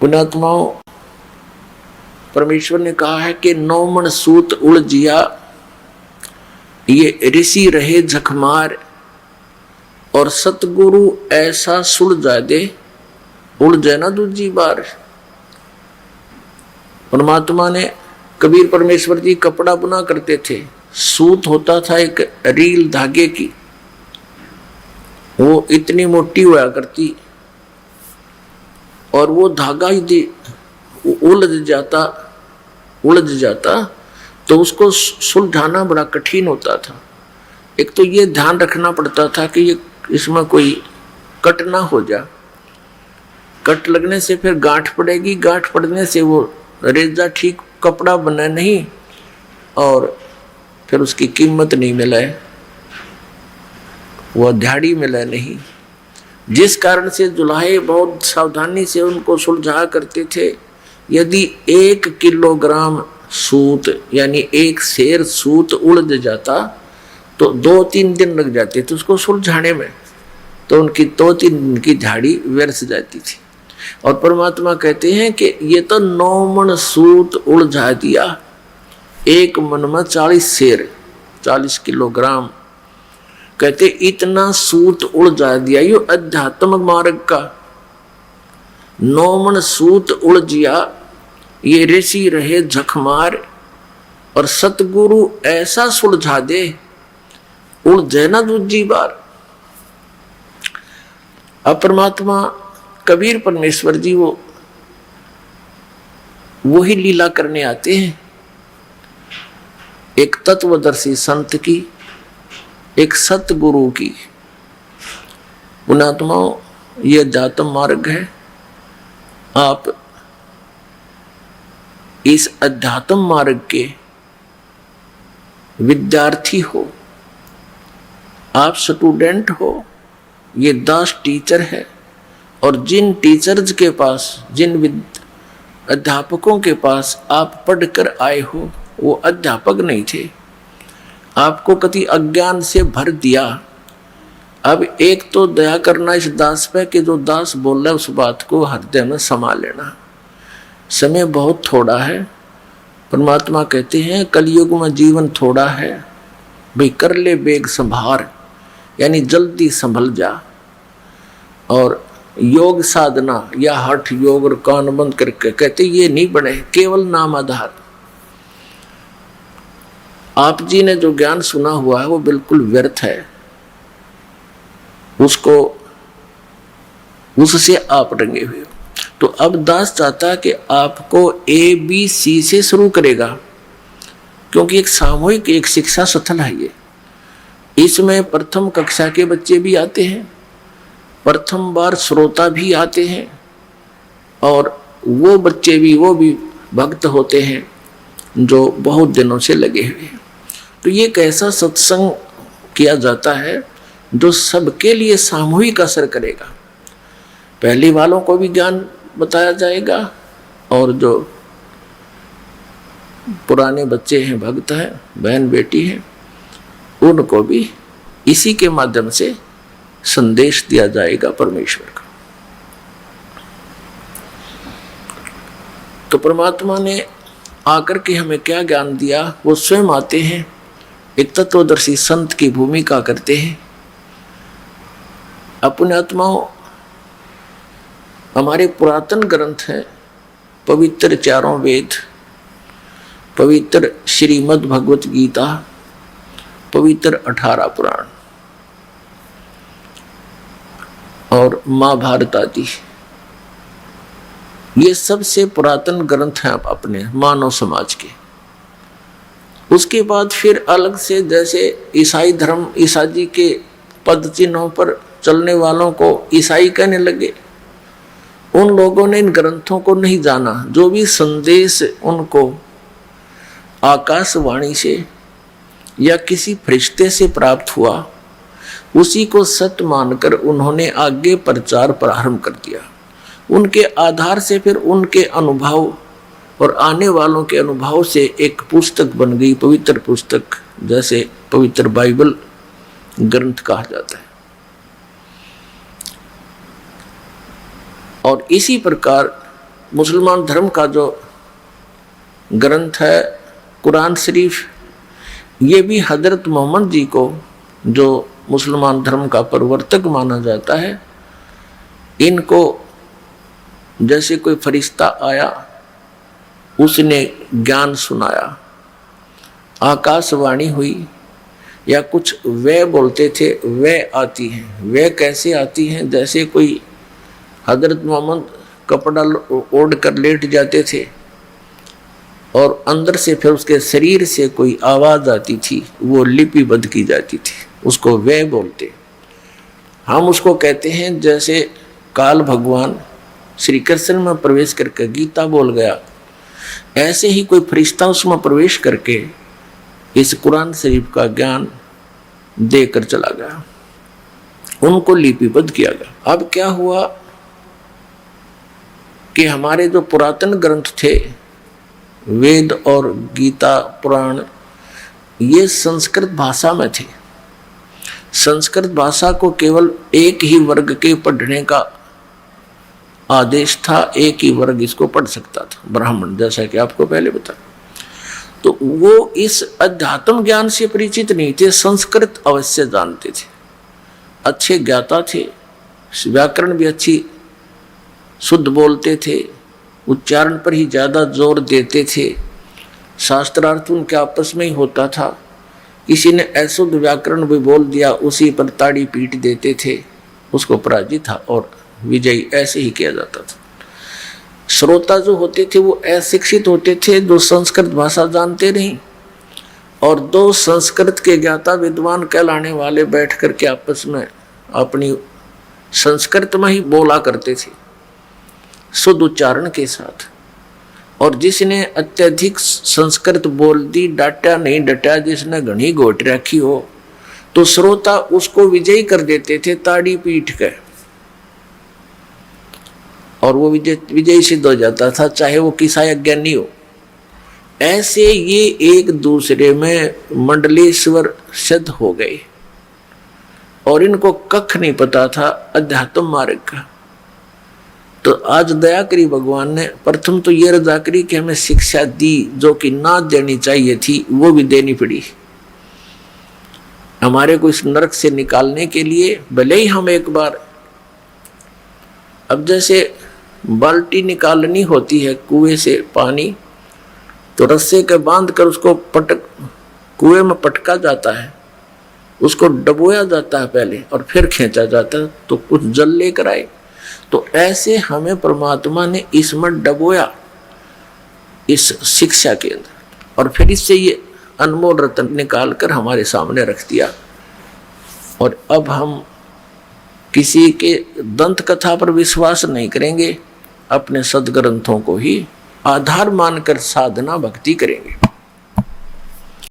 पुण्यात्माओं, परमेश्वर ने कहा है कि 9 मन सूत उलझिया, ये ऋषि रहे झकमार, और सतगुरु ऐसा सुलझा दे, उलझे ना दूजी बार। परमात्मा ने, कबीर परमेश्वर जी कपड़ा बुना करते थे, सूत होता था एक रील धागे की, वो इतनी मोटी हुआ करती, और वो धागा यदि उलझ जाता तो उसको सुलझाना बड़ा कठिन होता था। एक तो ये ध्यान रखना पड़ता था कि ये इसमें कोई कट ना हो जा, कट लगने से फिर गांठ पड़ेगी, गांठ पड़ने से वो रेजा ठीक कपड़ा बना नहीं, और फिर उसकी कीमत नहीं मिले, वो दिहाड़ी मिले नहीं। जिस कारण से जुलाहे बहुत सावधानी से उनको सुलझा करते थे। यदि 1 किलोग्राम सूत यानी 1 सेर सूत उलझ जाता तो 2-3 दिन लग जाते थे उसको सुलझाने में, तो उनकी 2-3 दिन की दिहाड़ी व्यर्थ जाती थी। और परमात्मा कहते हैं कि ये तो 9 मन सूत उलझा दिया, 1 मन में 40 सेर, 40 किलोग्राम। कहते इतना सूत उलझा दिया, ये अध्यात्म मार्ग का 9 मन सूत उलझिया, ये ऋषि रहे झकमार, और सतगुरु ऐसा सुलझा दे, उलझे ना दूजी बार। अब परमात्मा कबीर परमेश्वर जी वो ही लीला करने आते हैं, एक तत्वदर्शी संत की, एक सतगुरु की। पुण्यात्माओं, ये अध्यात्म मार्ग है। आप इस अध्यात्म मार्ग के विद्यार्थी हो, आप स्टूडेंट हो, ये दास टीचर है। और जिन टीचर्स के पास, जिन अध्यापकों के पास आप पढ़कर आए हो, वो अध्यापक नहीं थे, आपको कति अज्ञान से भर दिया। अब एक तो दया करना इस दास पे कि जो दास बोल रहा है उस बात को हृदय में समा लेना। समय बहुत थोड़ा है। परमात्मा कहते हैं कलयुग में जीवन थोड़ा है, भाई कर ले बेग संभार, यानी जल्दी संभल जा। और योग साधना या हठ योग और कान बंद करके कहते ये नहीं बने, केवल नाम आधार। आप जी ने जो ज्ञान सुना हुआ है वो बिल्कुल व्यर्थ है, उससे आप रंगे हुए हो। तो अब दास चाहता है कि आपको ABC से शुरू करेगा, क्योंकि एक सामूहिक एक शिक्षा स्थल है ये। इसमें प्रथम कक्षा के बच्चे भी आते हैं, प्रथम बार श्रोता भी आते हैं, और वो बच्चे भी, वो भी भक्त होते हैं जो बहुत दिनों से लगे हुए हैं। तो ये एक ऐसा सत्संग किया जाता है जो सबके लिए सामूहिक असर करेगा। पहले वालों को भी ज्ञान बताया जाएगा, और जो पुराने बच्चे हैं, भक्त हैं, बहन बेटी हैं, उनको भी इसी के माध्यम से संदेश दिया जाएगा परमेश्वर का। तो परमात्मा ने आकर के हमें क्या ज्ञान दिया, वो स्वयं आते हैं, एक तत्वदर्शी संत की भूमिका करते हैं। अपने आत्माओं, हमारे पुरातन ग्रंथ हैं, पवित्र 4 वेद, पवित्र श्रीमद् भगवत गीता, पवित्र 18 पुराण और महाभारत आदि, ये सबसे पुरातन ग्रंथ हैं अपने मानव समाज के। उसके बाद फिर अलग से, जैसे ईसाई धर्म, ईसा जी के पद चिन्हों पर चलने वालों को ईसाई कहने लगे। उन लोगों ने इन ग्रंथों को नहीं जाना। जो भी संदेश उनको आकाशवाणी से या किसी फरिश्ते से प्राप्त हुआ, उसी को सत्य मानकर उन्होंने आगे प्रचार प्रारंभ कर दिया। उनके आधार से फिर उनके अनुभव और आने वालों के अनुभव से एक पुस्तक बन गई, पवित्र पुस्तक, जैसे पवित्र बाइबल ग्रंथ कहा जाता है। और इसी प्रकार मुसलमान धर्म का जो ग्रंथ है कुरान शरीफ, ये भी हजरत मोहम्मद जी को जो मुसलमान धर्म का प्रवर्तक माना जाता है, इनको जैसे कोई फरिश्ता आया उसने ज्ञान सुनाया, आकाशवाणी हुई या कुछ वे बोलते थे, वे आती हैं। वे कैसे आती हैं? जैसे कोई हजरत मोहम्मद कपड़ा ओढ़ कर लेट जाते थे और अंदर से फिर उसके शरीर से कोई आवाज़ आती थी, वो लिपिबद्ध की जाती थी, उसको वे बोलते। हम उसको कहते हैं जैसे काल भगवान श्री कृष्ण में प्रवेश करके गीता बोल गया, ऐसे ही कोई फरिश्ता उसमें प्रवेश करके इस कुरान शरीफ का ज्ञान देकर चला गया, उनको लिपिबद्ध किया गया। अब क्या हुआ कि हमारे जो पुरातन ग्रंथ थे, वेद और गीता पुराण, ये संस्कृत भाषा में थे। संस्कृत भाषा को केवल एक ही वर्ग के पढ़ने का आदेश था, एक ही वर्ग इसको पढ़ सकता था, ब्राह्मण, जैसा कि आपको पहले बताया। तो वो इस अध्यात्म ज्ञान से परिचित नहीं थे, संस्कृत अवश्य जानते थे, अच्छे ज्ञाता थे, व्याकरण भी अच्छी शुद्ध बोलते थे, उच्चारण पर ही ज़्यादा जोर देते थे, शास्त्रार्थ उनके आपस में ही होता था। किसी ने अशुद्ध व्याकरण भी बोल दिया, उसी पर ताड़ी पीट देते थे, उसको पराजित था और विजयी ऐसे ही किया जाता था। श्रोता जो होते थे वो अशिक्षित होते थे, जो संस्कृत भाषा जानते नहीं, और दो संस्कृत के ज्ञाता विद्वान कहलाने वाले बैठ करके आपस में अपनी संस्कृत में ही बोला करते थे, शुद्ध उच्चारण के साथ। और जिसने अत्यधिक संस्कृत बोल दी, डाटा नहीं डटा, जिसने घनी घोट रखी हो, तो श्रोता उसको विजयी कर देते थे ताड़ी पीट कर, और वो विजयी सिद्ध हो जाता था, चाहे वो किसा अज्ञानी हो। ऐसे ये एक दूसरे में मंडलेश्वर सिद्ध हो गए और इनको कख नहीं पता था अध्यात्म मार्ग का। तो आज दया करी भगवान ने, प्रथम तो ये रजा करी कि हमें शिक्षा दी जो कि ना देनी चाहिए थी, वो भी देनी पड़ी हमारे को इस नरक से निकालने के लिए। भले ही हम एक बार, अब जैसे बाल्टी निकालनी होती है कुएं से पानी, तो रस्से के बांध कर उसको कुएं में पटका जाता है, उसको डबोया जाता है पहले और फिर खींचा जाता है तो कुछ जल लेकर आए। तो ऐसे हमें परमात्मा ने इसमें डबोया, इस शिक्षा के अंदर, और फिर इससे ये अनमोल रत्न निकाल कर हमारे सामने रख दिया। और अब हम किसी के दंत कथा पर विश्वास नहीं करेंगे, अपने सदग्रंथों को ही आधार मानकर साधना भक्ति करेंगे।